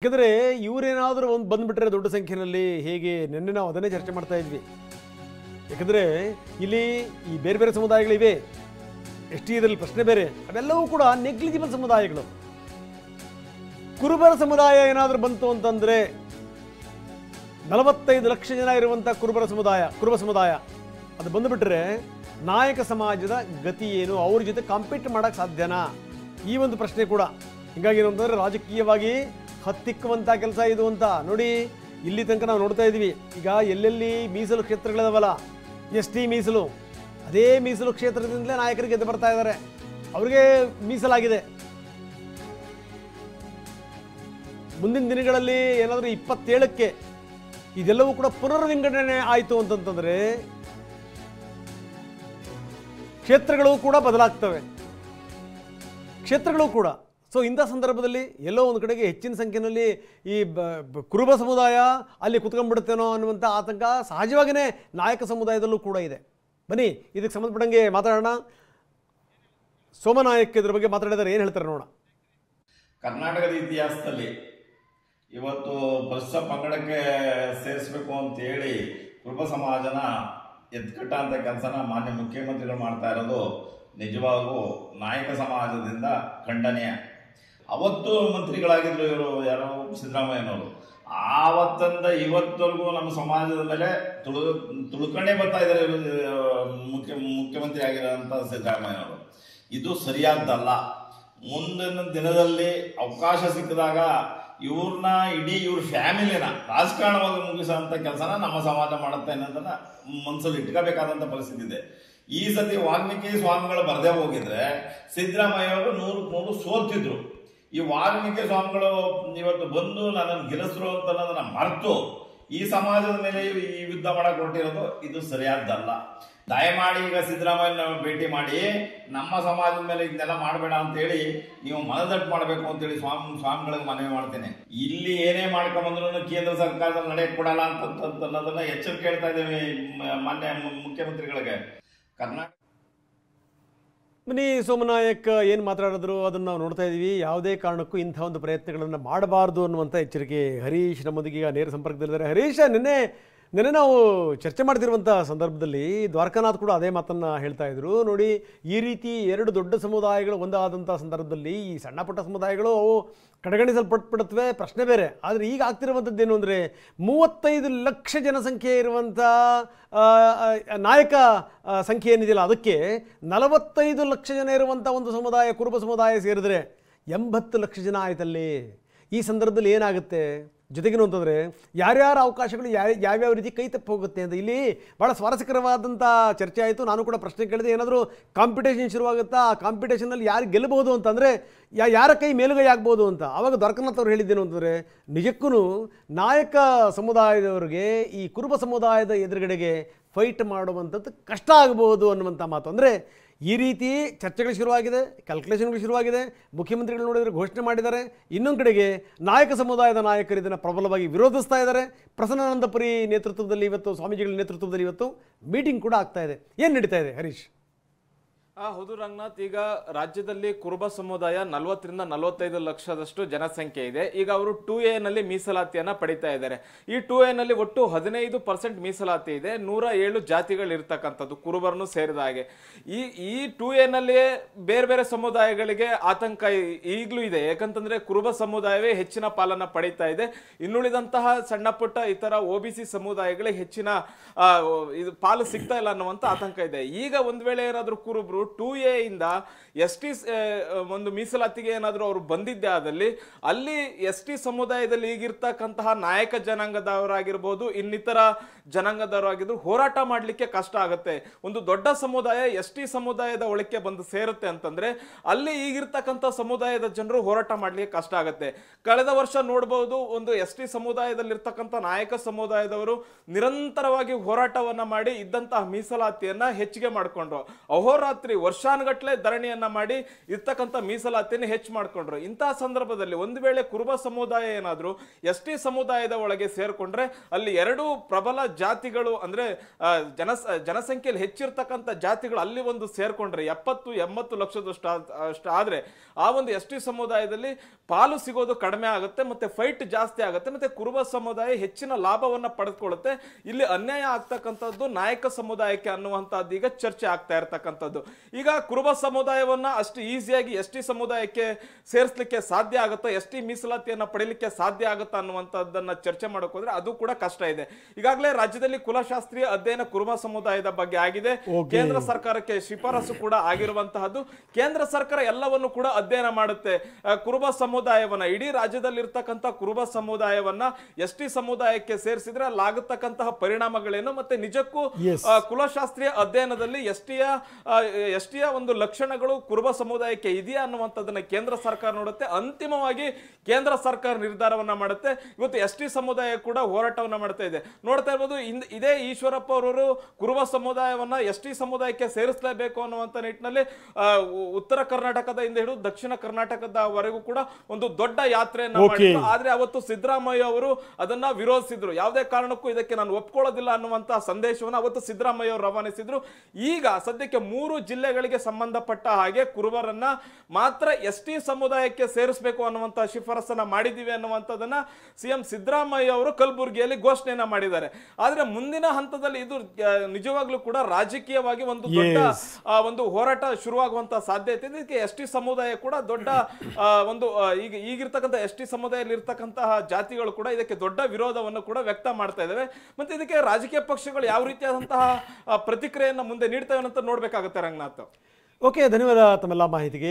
ಯಾಕಂದರೆ ಇವರೇನಾದರೂ ಒಂದು ಬಂದುಬಿಟ್ರೆ ದೊಡ್ಡ ಸಂಖ್ಯೆಯಲ್ಲಿ ಹೇಗೆ ನಿನ್ನೆ ನಾವು ಅದನ್ನೇ ಚರ್ಚೆ ಮಾಡ್ತಾ ಇದ್ವಿ. ಯಾಕಂದರೆ ಇಲ್ಲಿ ಈ ಬೇರೆ ಬೇರೆ ಸಮುದಾಯಗಳಿವೆ, ಎಸ್ ಟಿ ಇದರಲ್ಲಿ ಪ್ರಶ್ನೆ ಬೇರೆ, ಅವೆಲ್ಲವೂ ಕೂಡ ನೆಗ್ಲಿಜಿಬಲ್ ಸಮುದಾಯಗಳು. ಕುರುಬರ ಸಮುದಾಯ ಏನಾದರೂ ಬಂತು ಅಂತಂದರೆ 45 ಲಕ್ಷ ಜನ ಇರುವಂಥ ಕುರುಬ ಸಮುದಾಯ ಅದು ಬಂದುಬಿಟ್ರೆ ನಾಯಕ ಸಮಾಜದ ಗತಿ ಏನು, ಅವ್ರ ಜೊತೆ ಕಾಂಪೀಟ್ ಮಾಡೋಕ್ಕೆ ಸಾಧ್ಯನಾ, ಈ ಒಂದು ಪ್ರಶ್ನೆ ಕೂಡ. ಹೀಗಾಗಿ ಏನು ಅಂತಂದರೆ ರಾಜಕೀಯವಾಗಿ ಹತ್ತಿಕ್ಕುವಂಥ ಕೆಲಸ ಇದು ಅಂತ ನೋಡಿ. ಇಲ್ಲಿ ತನಕ ನಾವು ನೋಡ್ತಾ ಇದ್ವಿ, ಈಗ ಎಲ್ಲೆಲ್ಲಿ ಮೀಸಲು ಕ್ಷೇತ್ರಗಳಿದಾವಲ್ಲ, ಎಸ್ ಟಿ ಮೀಸಲು, ಅದೇ ಮೀಸಲು ಕ್ಷೇತ್ರದಿಂದಲೇ ನಾಯಕರಿಗೆ ಗೆದ್ದು ಬರ್ತಾ ಇದ್ದಾರೆ, ಅವ್ರಿಗೆ ಮೀಸಲಾಗಿದೆ. ಮುಂದಿನ ದಿನಗಳಲ್ಲಿ ಏನಾದರೂ 27ಕ್ಕೆ ಇದೆಲ್ಲವೂ ಕೂಡ ಪುನರ್ವಿಂಗಡಣೆ ಆಯಿತು ಅಂತಂತಂದರೆ ಕ್ಷೇತ್ರಗಳು ಕೂಡ ಬದಲಾಗ್ತವೆ, ಕ್ಷೇತ್ರಗಳು ಕೂಡ. ಸೊ ಇಂಥ ಸಂದರ್ಭದಲ್ಲಿ ಎಲ್ಲೋ ಒಂದು ಕಡೆಗೆ ಹೆಚ್ಚಿನ ಸಂಖ್ಯೆಯಲ್ಲಿ ಈ ಕುರುಬ ಸಮುದಾಯ ಅಲ್ಲಿ ಕುತ್ಕೊಂಡ್ಬಿಡುತ್ತೇನೋ ಅನ್ನುವಂಥ ಆತಂಕ ಸಹಜವಾಗಿಯೇ ನಾಯಕ ಸಮುದಾಯದಲ್ಲೂ ಕೂಡ ಇದೆ. ಬನ್ನಿ ಇದಕ್ಕೆ ಸಂಬಂಧಪಟ್ಟಂಗೆ ಮಾತಾಡೋಣ. ಸೋಮನಾಯಕ್ ಇದ್ರ ಬಗ್ಗೆ ಮಾತಾಡಿದರೆ ಏನು ಹೇಳ್ತಾರೆ ನೋಡೋಣ. ಕರ್ನಾಟಕದ ಇತಿಹಾಸದಲ್ಲಿ ಇವತ್ತು ಪರಿಶಿಷ್ಟ ಪಂಗಡಕ್ಕೆ ಸೇರಿಸಬೇಕು ಅಂತ ಹೇಳಿ ಕುರುಬ ಸಮಾಜನ ಎತ್ಕಟ್ಟ ಅಂತ ಕೆಲಸನ ಮಾನ್ಯ ಮುಖ್ಯಮಂತ್ರಿಗಳು ಮಾಡ್ತಾ ಇರೋದು ನಿಜವಾಗೂ ನಾಯಕ ಸಮಾಜದಿಂದ ಖಂಡನೀಯ. ಅವತ್ತು ಮಂತ್ರಿಗಳಾಗಿದ್ರು ಇವರು, ಯಾರೋ ಸಿದ್ದರಾಮಯ್ಯನವರು, ಆವತ್ತಿಂದ ಇವತ್ತವರೆಗೂ ನಮ್ಮ ಸಮಾಜದ ಮೇಲೆ ತುಳುಕಣೆ ಬರ್ತಾ ಇದ್ದಾರೆ ಮುಖ್ಯಮಂತ್ರಿ ಆಗಿರೋಂಥ ಸಿದ್ದರಾಮಯ್ಯನವರು. ಇದು ಸರಿಯಾದ್ದಲ್ಲ. ಮುಂದಿನ ದಿನದಲ್ಲಿ ಅವಕಾಶ ಸಿಕ್ಕಿದಾಗ ಇವ್ರನ್ನ ಇವ್ರ ಫ್ಯಾಮಿಲಿನ ರಾಜಕಾರಣವಾಗಿ ಮುಗಿಸೋಂಥ ಕೆಲಸನ ನಮ್ಮ ಸಮಾಜ ಮಾಡುತ್ತೆ ಅನ್ನೋದನ್ನ ಮನಸ್ಸಲ್ಲಿ ಇಟ್ಕೋಬೇಕಾದಂಥ ಪರಿಸ್ಥಿತಿ ಇದೆ. ಈ ಸತಿ ವಾಲ್ಮೀಕಿ ಸ್ವಾಮಿಗಳು ಬರದೇ ಹೋಗಿದ್ರೆ ಸಿದ್ದರಾಮಯ್ಯ ಅವರು 100 ಸೋಲ್ತಿದ್ರು. ಈ ವಾಲ್ಮೀಕಿ ಸ್ವಾಮಿಗಳು ಇವತ್ತು ಬಂದು ನನ್ನನ್ನು ಗೆಲ್ಲಿಸ್ರು ಅಂತ ಅನ್ನೋದನ್ನ ಮರೆತು ಈ ಸಮಾಜದ ಮೇಲೆ ಈ ಯುದ್ಧ ಮಾಡಕ್ ಹೊರಟಿರೋದು ಇದು ಸರಿಯಾದ್ದಲ್ಲ. ದಯಮಾಡಿ ಈಗ ಸಿದ್ದರಾಮಯ್ಯನ ಭೇಟಿ ಮಾಡಿ ನಮ್ಮ ಸಮಾಜದ ಮೇಲೆ ಇದನ್ನೆಲ್ಲ ಮಾಡಬೇಡ ಅಂತೇಳಿ ನೀವು ಮನದಟ್ಟು ಮಾಡಬೇಕು ಅಂತೇಳಿ ಸ್ವಾಮಿಗಳಿಗೆ ಮನವಿ ಮಾಡ್ತೇನೆ. ಇಲ್ಲಿ ಏನೇ ಮಾಡ್ಕೊಂಬಂದ್ರು ಕೇಂದ್ರ ಸರ್ಕಾರದಲ್ಲಿ ನಡೆಯಕ್ ಕೊಡಲ್ಲ ಅಂತ ಅನ್ನೋದನ್ನ ಎಚ್ಚರಿಕೆ ಹೇಳ್ತಾ ಇದ್ದೇವೆ ಮಾನ್ಯ ಮುಖ್ಯಮಂತ್ರಿಗಳಿಗೆ. ಕರ್ನಾಟಕ ಬನ್ನಿ ಸೋಮನಾಯಕ್ ಏನು ಮಾತಾಡಿದ್ರು ಅದನ್ನು ನಾವು ನೋಡ್ತಾ ಇದ್ದೀವಿ. ಯಾವುದೇ ಕಾರಣಕ್ಕೂ ಇಂಥ ಒಂದು ಪ್ರಯತ್ನಗಳನ್ನು ಮಾಡಬಾರ್ದು ಅನ್ನುವಂಥ ಎಚ್ಚರಿಕೆ. ಹರೀಶ್ ನಮ್ಮೊಂದಿಗೆ ಈಗ ನೇರ ಸಂಪರ್ಕದಲ್ಲಿದ್ದಾರೆ. ಹರೀಶ್, ನಿನ್ನೆ ನಾವು ಚರ್ಚೆ ಮಾಡ್ತಿರುವಂಥ ಸಂದರ್ಭದಲ್ಲಿ ದ್ವಾರಕಾನಾಥ್ ಕೂಡ ಅದೇ ಮಾತನ್ನು ಹೇಳ್ತಾ ಇದ್ರು. ನೋಡಿ, ಈ ರೀತಿ ಎರಡು ದೊಡ್ಡ ಸಮುದಾಯಗಳು ಒಂದಾದಂಥ ಸಂದರ್ಭದಲ್ಲಿ ಈ ಸಣ್ಣ ಪುಟ್ಟ ಸಮುದಾಯಗಳು ಅವು ಕಡೆಗಣಿಸಲ್ಪಟ್ಬಿಡುತ್ತವೆ, ಪ್ರಶ್ನೆ ಬೇರೆ. ಆದರೆ ಈಗ ಆಗ್ತಿರುವಂಥದ್ದು ಏನು ಅಂದರೆ 35 ಲಕ್ಷ ಜನಸಂಖ್ಯೆ ಇರುವಂಥ ನಾಯಕ ಸಂಖ್ಯೆ ಏನಿದೆಯಲ್ಲ, ಅದಕ್ಕೆ 45 ಲಕ್ಷ ಜನ ಇರುವಂಥ ಒಂದು ಸಮುದಾಯ, ಕುರುಬ ಸಮುದಾಯ ಸೇರಿದ್ರೆ 80 ಲಕ್ಷ ಜನ ಆಯ್ತಲ್ಲಿ. ಈ ಸಂದರ್ಭದಲ್ಲಿ ಏನಾಗುತ್ತೆ ಜೊತೆಗೇನು ಅಂತಂದರೆ ಯಾರ್ಯಾರ ಅವಕಾಶಗಳು ಯಾವ್ಯಾವ ರೀತಿ ಕೈ ತಪ್ಪಿ ಹೋಗುತ್ತೆ ಅಂತ ಇಲ್ಲಿ ಭಾಳ ಸ್ವಾರಸ್ಯಕರವಾದಂಥ ಚರ್ಚೆ ಆಯಿತು. ನಾನು ಕೂಡ ಪ್ರಶ್ನೆ ಕೇಳಿದೆ, ಏನಾದರೂ ಕಾಂಪಿಟೇಷನ್ ಶುರುವಾಗುತ್ತಾ, ಆ ಕಾಂಪಿಟೇಷನಲ್ಲಿ ಯಾರು ಗೆಲ್ಲಬಹುದು ಅಂತಂದರೆ ಯಾರ ಕೈ ಮೇಲುಗೈ ಆಗ್ಬೋದು ಅಂತ. ಆವಾಗ ದ್ವಾರಕಾನಾಥ್ ಅವರು ಹೇಳಿದ್ದೇನು ಅಂತಂದರೆ, ನಿಜಕ್ಕೂ ನಾಯಕ ಸಮುದಾಯದವರಿಗೆ ಈ ಕುರುಬ ಸಮುದಾಯದ ಎದುರುಗಡೆಗೆ ಫೈಟ್ ಮಾಡುವಂಥದ್ದು ಕಷ್ಟ ಆಗ್ಬೋದು ಅನ್ನುವಂಥ ಮಾತು. ಅಂದರೆ ಈ ರೀತಿ ಚರ್ಚೆಗಳು ಶುರುವಾಗಿದೆ, ಕ್ಯಾಲ್ಕುಲೇಷನ್ಗಳು ಶುರುವಾಗಿದೆ, ಮುಖ್ಯಮಂತ್ರಿಗಳು ನೋಡಿದರೆ ಘೋಷಣೆ ಮಾಡಿದ್ದಾರೆ. ಇನ್ನೊಂದು ಕಡೆಗೆ ನಾಯಕ ಸಮುದಾಯದ ನಾಯಕರು ಇದನ್ನು ಪ್ರಬಲವಾಗಿ ವಿರೋಧಿಸ್ತಾ ಇದ್ದಾರೆ. ಪ್ರಸನ್ನಾನಂದಪುರಿ ನೇತೃತ್ವದಲ್ಲಿ ಇವತ್ತು, ಸ್ವಾಮೀಜಿಗಳ ನೇತೃತ್ವದಲ್ಲಿ ಇವತ್ತು ಮೀಟಿಂಗ್ ಕೂಡ ಆಗ್ತಾ ಇದೆ. ಏನು ನಡೀತಾ ಇದೆ ಹರೀಶ್? ಹೌದು ರಂಗನಾಥ್, ಈಗ ರಾಜ್ಯದಲ್ಲಿ ಕುರುಬ ಸಮುದಾಯ 40 ರಿಂದ 45 ಲಕ್ಷದಷ್ಟು ಜನಸಂಖ್ಯೆ ಇದೆ. ಈಗ ಅವರು 2A ನಲ್ಲಿ ಮೀಸಲಾತಿಯನ್ನ ಪಡಿತಾ ಇದ್ದಾರೆ. ಈ 2A ನಲ್ಲಿ ಒಟ್ಟು 15% ಮೀಸಲಾತಿ ಇದೆ. 107 ಜಾತಿಗಳು ಇರ್ತಕ್ಕಂಥದ್ದು, ಕುರುಬರನ್ನು ಸೇರಿದ ಹಾಗೆ. ಈ 2A ನಲ್ಲಿ ಬೇರೆ ಬೇರೆ ಸಮುದಾಯಗಳಿಗೆ ಆತಂಕ ಈಗಲೂ ಇದೆ. ಯಾಕಂತಂದ್ರೆ ಕುರುಬ ಸಮುದಾಯವೇ ಹೆಚ್ಚಿನ ಪಾಲನ್ನ ಪಡಿತಾ ಇದೆ. ಇನ್ನುಳಿದಂತಹ ಸಣ್ಣ ಪುಟ್ಟ ಇತರ OBC ಸಮುದಾಯಗಳಿಗೆ ಹೆಚ್ಚಿನ ಇದು ಪಾಲು ಸಿಗ್ತಾ ಇಲ್ಲ ಅನ್ನುವಂಥ ಆತಂಕ ಇದೆ. ಈಗ ಒಂದ್ ವೇಳೆ ಏನಾದರೂ ಕುರುಬರು 2A ಇಂದ ST ಒಂದು ಮೀಸಲಾತಿಗೆ ಏನಾದರೂ ಅವರು ಬಂದಿದ್ದೆ ಆದಲ್ಲಿ ಅಲ್ಲಿ ST ಸಮುದಾಯದಲ್ಲಿ ಈಗಿರ್ತಕ್ಕಂತಹ ನಾಯಕ ಜನಾಂಗದವರಾಗಿರ್ಬೋದು, ಇನ್ನಿತರ ಜನಾಂಗದವರಾಗಿದ್ರು ಹೋರಾಟ ಮಾಡಲಿಕ್ಕೆ ಕಷ್ಟ ಆಗುತ್ತೆ. ಒಂದು ದೊಡ್ಡ ಸಮುದಾಯ ST ಸಮುದಾಯದ ಒಳಕ್ಕೆ ಬಂದು ಸೇರುತ್ತೆ ಅಂತಂದ್ರೆ ಅಲ್ಲಿ ಈಗಿರ್ತಕ್ಕಂಥ ಸಮುದಾಯದ ಜನರು ಹೋರಾಟ ಮಾಡಲಿಕ್ಕೆ ಕಷ್ಟ ಆಗುತ್ತೆ. ಕಳೆದ ವರ್ಷ ನೋಡಬಹುದು, ಒಂದು ST ಸಮುದಾಯದಲ್ಲಿರ್ತಕ್ಕಂಥ ನಾಯಕ ಸಮುದಾಯದವರು ನಿರಂತರವಾಗಿ ಹೋರಾಟವನ್ನ ಮಾಡಿ ಇದ್ದಂತಹ ಮೀಸಲಾತಿಯನ್ನ ಹೆಚ್ಚಿಗೆ ಮಾಡಿಕೊಂಡ್ರು. ಅಹೋರಾತ್ರಿ ವರ್ಷಾನುಗಟ್ಲೆ ಧರಣಿಯನ್ನ ಮಾಡಿ ಇರ್ತಕ್ಕಂಥ ಮೀಸಲಾತಿಯನ್ನು ಹೆಚ್ಚು ಮಾಡ್ಕೊಂಡ್ರು. ಇಂತಹ ಸಂದರ್ಭದಲ್ಲಿ ಒಂದು ವೇಳೆ ಕುರುಬ ಸಮುದಾಯ ಏನಾದ್ರು ST ಸಮುದಾಯದ ಒಳಗೆ ಸೇರ್ಕೊಂಡ್ರೆ ಅಲ್ಲಿ ಎರಡು ಪ್ರಬಲ ಜಾತಿಗಳು ಅಂದ್ರೆ ಜನಸಂಖ್ಯೆಯಲ್ಲಿ ಹೆಚ್ಚಿರ್ತಕ್ಕಂಥ ಜಾತಿಗಳು ಅಲ್ಲಿ ಒಂದು ಸೇರ್ಕೊಂಡ್ರೆ 70-80 ಲಕ್ಷದಷ್ಟು ಆದ್ರೆ ಆ ಒಂದು ST ಸಮುದಾಯದಲ್ಲಿ ಪಾಲು ಸಿಗೋದು ಕಡಿಮೆ ಆಗುತ್ತೆ, ಮತ್ತೆ ಫೈಟ್ ಜಾಸ್ತಿ ಆಗುತ್ತೆ, ಮತ್ತೆ ಕುರುಬ ಸಮುದಾಯ ಹೆಚ್ಚಿನ ಲಾಭವನ್ನ ಪಡೆದುಕೊಳ್ಳುತ್ತೆ. ಇಲ್ಲಿ ಅನ್ಯಾಯ ಆಗ್ತಕ್ಕಂಥದ್ದು ನಾಯಕ ಸಮುದಾಯಕ್ಕೆ ಅನ್ನುವಂಥದ್ದು ಈಗ ಚರ್ಚೆ ಆಗ್ತಾ ಇರತಕ್ಕಂಥದ್ದು. ಈಗ ಕುರುಬ ಸಮುದಾಯವನ್ನ ಅಷ್ಟು ಈಸಿಯಾಗಿ ST ಸಮುದಾಯಕ್ಕೆ ಸೇರಿಸಲಿಕ್ಕೆ ಸಾಧ್ಯ ಆಗುತ್ತಾ, ST ಮೀಸಲಾತಿಯನ್ನ ಪಡೆಯಲಿಕ್ಕೆ ಸಾಧ್ಯ ಆಗುತ್ತಾ ಅನ್ನುವಂಥದ್ದನ್ನ ಚರ್ಚೆ ಮಾಡೋಕೆ ಹೋದ್ರೆ ಅದು ಕೂಡ ಕಷ್ಟ ಇದೆ. ಈಗಾಗಲೇ ರಾಜ್ಯದಲ್ಲಿ ಕುಲಶಾಸ್ತ್ರೀಯ ಅಧ್ಯಯನ ಕುರುಬ ಸಮುದಾಯದ ಬಗ್ಗೆ ಆಗಿದೆ, ಕೇಂದ್ರ ಸರ್ಕಾರಕ್ಕೆ ಶಿಫಾರಸು ಕೂಡ ಆಗಿರುವಂತಹದ್ದು. ಕೇಂದ್ರ ಸರ್ಕಾರ ಎಲ್ಲವನ್ನು ಕೂಡ ಅಧ್ಯಯನ ಮಾಡುತ್ತೆ. ಕುರುಬ ಸಮುದಾಯವನ್ನ ಇಡೀ ರಾಜ್ಯದಲ್ಲಿ ಇರ್ತಕ್ಕಂಥ ಕುರುಬ ಸಮುದಾಯವನ್ನ ST ಸಮುದಾಯಕ್ಕೆ ಸೇರಿಸಿದ್ರೆ ಅಲ್ಲಾಗತಕ್ಕಂತಹ ಪರಿಣಾಮಗಳೇನು, ಮತ್ತೆ ನಿಜಕ್ಕೂ ಕುಲಶಾಸ್ತ್ರೀಯ ಅಧ್ಯಯನದಲ್ಲಿ ಎಸ್ಟಿಯ ಒಂದು ಲಕ್ಷಣಗಳು ಕುರುಬ ಸಮುದಾಯಕ್ಕೆ ಇದೆಯಾ ಅನ್ನುವಂಥದ್ದನ್ನ ಕೇಂದ್ರ ಸರ್ಕಾರ ನೋಡುತ್ತೆ. ಅಂತಿಮವಾಗಿ ಕೇಂದ್ರ ಸರ್ಕಾರ ನಿರ್ಧಾರವನ್ನ ಮಾಡುತ್ತೆ. ಇವತ್ತು ST ಸಮುದಾಯ ಕೂಡ ಹೋರಾಟವನ್ನ ಮಾಡ್ತಾ ಇದೆ. ನೋಡ್ತಾ ಇರ್ಬೋದು, ಇದೇ ಈಶ್ವರಪ್ಪ ಅವರು ಕುರುಬ ಸಮುದಾಯವನ್ನ ST ಸಮುದಾಯಕ್ಕೆ ಸೇರಿಸಲೇಬೇಕು ಅನ್ನುವಂತ ನಿಟ್ಟಿನಲ್ಲಿ ಉತ್ತರ ಕರ್ನಾಟಕದಿಂದ ಹಿಡಿದು ದಕ್ಷಿಣ ಕರ್ನಾಟಕದವರೆಗೂ ಕೂಡ ಒಂದು ದೊಡ್ಡ ಯಾತ್ರೆಯನ್ನ ಮಾಡಿದ್ರು. ಆದ್ರೆ ಅವತ್ತು ಸಿದ್ದರಾಮಯ್ಯ ಅವರು ಅದನ್ನ ವಿರೋಧಿಸಿದ್ರು. ಯಾವುದೇ ಕಾರಣಕ್ಕೂ ಇದಕ್ಕೆ ನಾನು ಒಪ್ಕೊಳ್ಳೋದಿಲ್ಲ ಅನ್ನುವಂತಹ ಸಂದೇಶವನ್ನು ಅವತ್ತು ಸಿದ್ದರಾಮಯ್ಯ ಅವರು ರವಾನಿಸಿದ್ರು. ಈಗ ಸದ್ಯಕ್ಕೆ 3 ಜಿಲ್ಲೆಗಳಿಗೆ ಸಂಬಂಧಪಟ್ಟ ಹಾಗೆ ಕುರುಬರನ್ನ ಮಾತ್ರ ST ಸಮುದಾಯಕ್ಕೆ ಸೇರಿಸಬೇಕು ಅನ್ನುವಂತಹ ಶಿಫಾರಸನ್ನ ಮಾಡಿದೀವಿ ಅನ್ನುವಂಥದ್ದನ್ನ CM ಸಿದ್ದರಾಮಯ್ಯ ಅವರು ಕಲಬುರಗಿಯಲ್ಲಿ ಘೋಷಣೆಯನ್ನ ಮಾಡಿದ್ದಾರೆ. ಆದ್ರೆ ಮುಂದಿನ ಹಂತದಲ್ಲಿ ಇದು ನಿಜವಾಗ್ಲೂ ಕೂಡ ರಾಜಕೀಯವಾಗಿ ಒಂದು ದೊಡ್ಡ ಒಂದು ಹೋರಾಟ ಶುರುವಾಗುವಂತಹ ಸಾಧ್ಯತೆ ಇದೆ. ಇದಕ್ಕೆ ST ಸಮುದಾಯ ಕೂಡ ದೊಡ್ಡ ಒಂದು ಈಗಿರ್ತಕ್ಕಂಥ ST ಸಮುದಾಯದಲ್ಲಿ ಇರ್ತಕ್ಕಂತಹ ಜಾತಿಗಳು ಕೂಡ ಇದಕ್ಕೆ ದೊಡ್ಡ ವಿರೋಧವನ್ನು ಕೂಡ ವ್ಯಕ್ತ ಮಾಡ್ತಾ ಇದ್ದಾವೆ. ಮತ್ತೆ ಇದಕ್ಕೆ ರಾಜಕೀಯ ಪಕ್ಷಗಳು ಯಾವ ರೀತಿಯಾದಂತಹ ಪ್ರತಿಕ್ರಿಯೆಯನ್ನು ಮುಂದೆ ನೀಡ್ತವೆ ಅಂತ ನೋಡ್ಬೇಕಾಗುತ್ತೆ ರಂಗನಾಥ್. ಓಕೆ, ಧನ್ಯವಾದ ತಮ್ಮೆಲ್ಲ ಮಾಹಿತಿಗೆ.